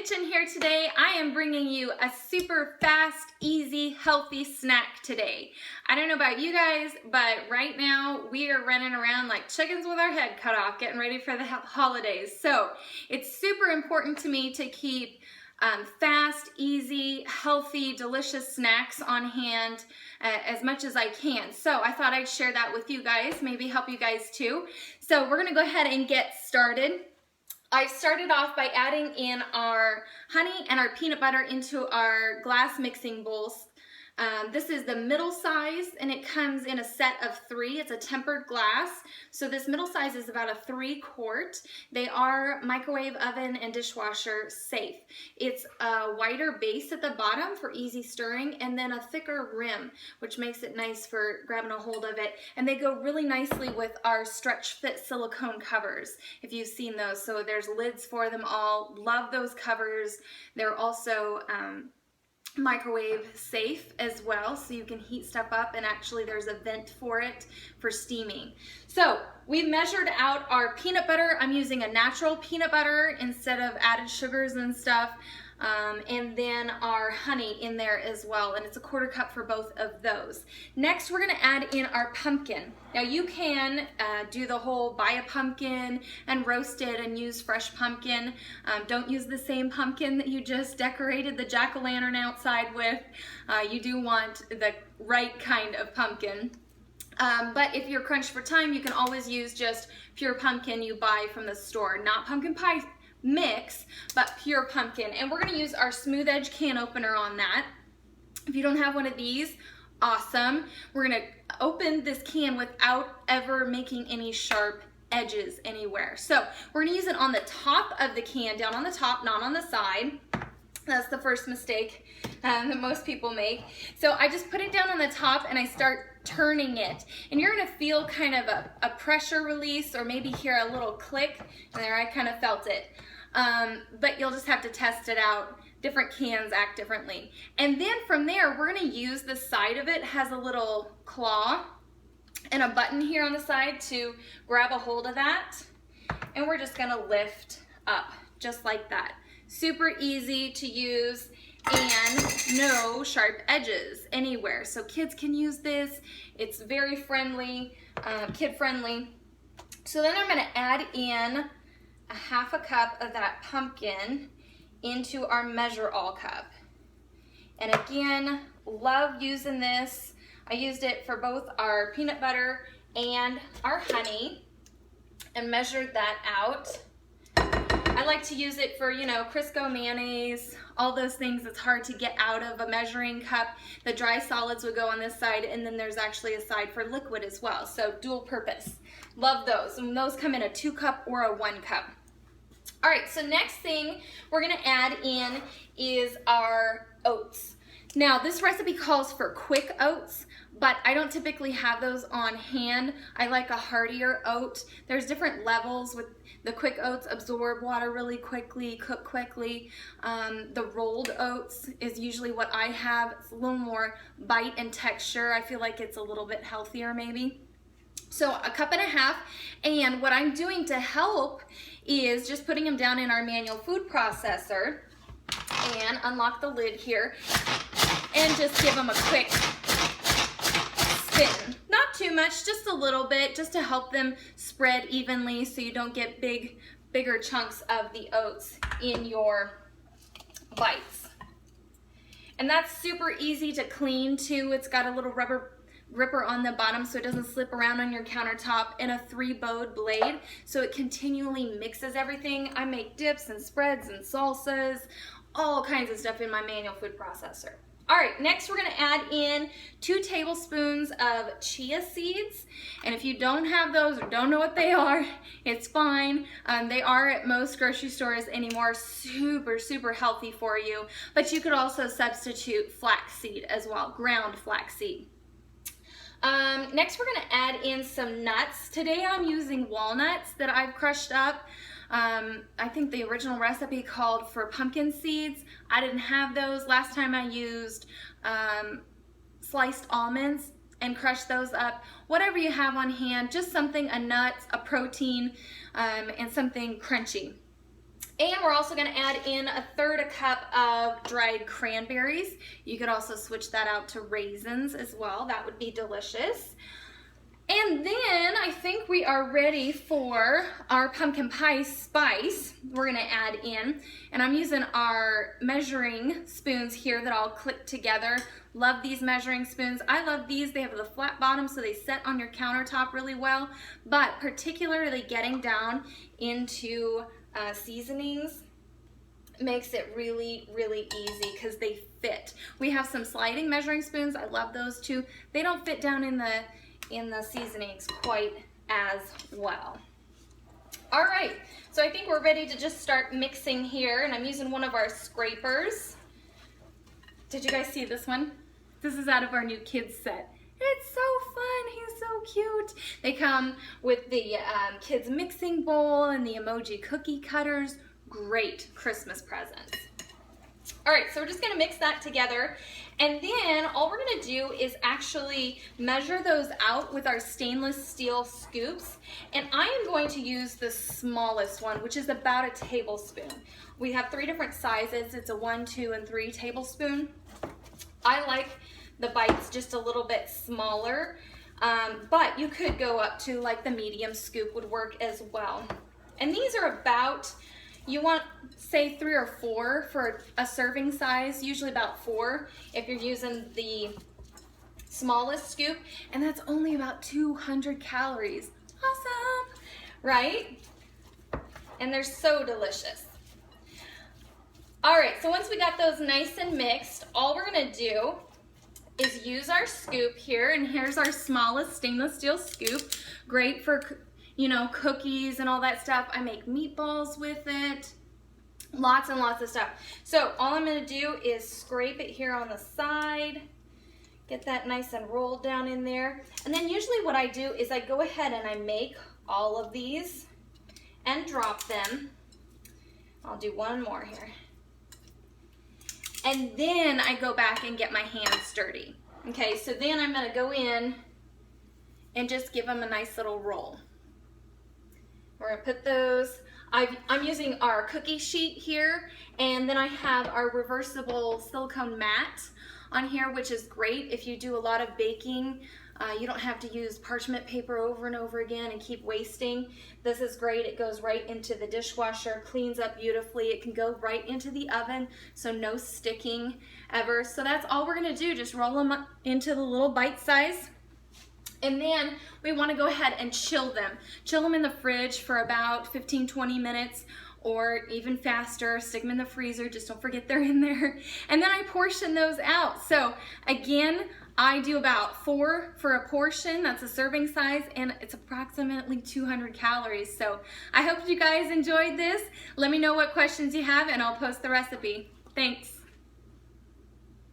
Kitchen here today. I am bringing you a super fast, easy, healthy snack today. I don't know about you guys, but right now we are running around like chickens with our head cut off, getting ready for the holidays. So it's super important to me to keep fast, easy, healthy, delicious snacks on hand as much as I can. So I thought I'd share that with you guys, maybe help you guys too. So we're gonna go ahead and get started. I started off by adding in our honey and our peanut butter into our glass mixing bowls. This is the middle size and it comes in a set of 3. It's a tempered glass. So this middle size is about a 3 quart. They are microwave oven and dishwasher safe. It's a wider base at the bottom for easy stirring and then a thicker rim, which makes it nice for grabbing a hold of it. And they go really nicely with our stretch fit silicone covers, if you've seen those. So there's lids for them all. Love those covers. They're also microwave safe as well, so you can heat stuff up, and actually there's a vent for it for steaming. So we've measured out our peanut butter. I'm using a natural peanut butter instead of added sugars and stuff. And then our honey in there as well, and it's a 1/4 cup for both of those. Next we're going to add in our pumpkin. Now you can do the whole buy a pumpkin and roast it and use fresh pumpkin. Don't use the same pumpkin that you just decorated the jack-o'-lantern outside with. You do want the right kind of pumpkin. But if you're crunched for time, you can always use just pure pumpkin you buy from the store, not pumpkin pie mix, but pure pumpkin. And we're going to use our smooth edge can opener on that. If you don't have one of these, awesome. We're going to open this can without ever making any sharp edges anywhere. So we're going to use it on the top of the can, down on the top, not on the side. That's the first mistake that most people make. So I just put it down on the top and I start turning it. And you're gonna feel kind of a pressure release, or maybe hear a little click. And there, I kind of felt it. But you'll just have to test it out. Different cans act differently. And then from there, we're gonna use the side of it. It has a little claw and a button here on the side to grab a hold of that. And we're just gonna lift up, just like that. Super easy to use and no sharp edges anywhere. So kids can use this. It's very friendly, kid friendly. So then I'm gonna add in a 1/2 cup of that pumpkin into our Measure All cup. And again, love using this. I used it for both our peanut butter and our honey and measured that out. I like to use it for, you know, Crisco mayonnaise, all those things that's hard to get out of a measuring cup. The dry solids would go on this side, and then there's actually a side for liquid as well. So dual purpose. Love those. And those come in a 2 cup or a 1 cup. All right, so next thing we're gonna add in is our oats. Now this recipe calls for quick oats, but I don't typically have those on hand. I like a heartier oat. There's different levels with the quick oats. Absorb water really quickly, cook quickly. The rolled oats is usually what I have. It's a little more bite and texture. I feel like it's a little bit healthier maybe. So 1.5 cups, and what I'm doing to help is just putting them down in our manual food processor and unlock the lid here and just give them a quick spin. Not too much, just a little bit, just to help them spread evenly so you don't get bigger chunks of the oats in your bites. And that's super easy to clean too. It's got a little rubber gripper on the bottom so it doesn't slip around on your countertop, and a 3-bowed blade so it continually mixes everything. I make dips and spreads and salsas, all kinds of stuff in my manual food processor. All right, next we're gonna add in 2 tablespoons of chia seeds. And if you don't have those or don't know what they are, it's fine. They are at most grocery stores anymore. Super, super healthy for you. But you could also substitute flaxseed as well, ground flaxseed. Next we're gonna add in some nuts. Today I'm using walnuts that I've crushed up. I think the original recipe called for pumpkin seeds. I didn't have those. Last time I used sliced almonds and crushed those up. Whatever you have on hand, just something, a nut, a protein, and something crunchy. And we're also gonna add in 1/3 cup of dried cranberries. You could also switch that out to raisins as well. That would be delicious. And then I think we are ready for our pumpkin pie spice we're gonna add in. And I'm using our measuring spoons here that all click together. Love these measuring spoons. I love these. They have the flat bottom so they set on your countertop really well. But particularly getting down into seasonings makes it really, really easy because they fit. We have some sliding measuring spoons. I love those too. They don't fit down in the seasonings quite as well. All right, so I think we're ready to just start mixing here, and I'm using one of our scrapers. Did you guys see this one? This is out of our new kids set. It's so fun, he's so cute. They come with the kids mixing bowl and the emoji cookie cutters. Great Christmas presents. All right, so we're just gonna mix that together. And then all we're gonna do is actually measure those out with our stainless steel scoops. And I am going to use the smallest one, which is about a tablespoon. We have 3 different sizes. It's a 1, 2, and 3 tablespoon. I like the bites just a little bit smaller, but you could go up to like the medium scoop would work as well. And these are about, you want say 3 or 4 for a serving size, usually about 4 if you're using the smallest scoop, and that's only about 200 calories. Awesome, right? And they're so delicious. All right, so once we got those nice and mixed, all we're gonna do is use our scoop here, and here's our smallest stainless steel scoop. Great for, you know, cookies and all that stuff. I make meatballs with it. Lots and lots of stuff. So all I'm gonna do is scrape it here on the side, get that nice and rolled down in there. And then usually what I do is I go ahead and I make all of these and drop them. I'll do one more here. And then I go back and get my hands dirty. Okay, so then I'm gonna go in and just give them a nice little roll. We're gonna put those, I'm using our cookie sheet here, and then I have our reversible silicone mat on here, which is great if you do a lot of baking. You don't have to use parchment paper over and over again and keep wasting. This is great. It goes right into the dishwasher, cleans up beautifully. It can go right into the oven, so no sticking ever. So that's all we're gonna do, just roll them up into the little bite size. And then we want to go ahead and chill them. Chill them in the fridge for about 15-20 minutes or even faster. Stick them in the freezer, just don't forget they're in there. And then I portion those out. So again, I do about 4 for a portion. That's a serving size, and it's approximately 200 calories. So I hope you guys enjoyed this. Let me know what questions you have and I'll post the recipe. Thanks.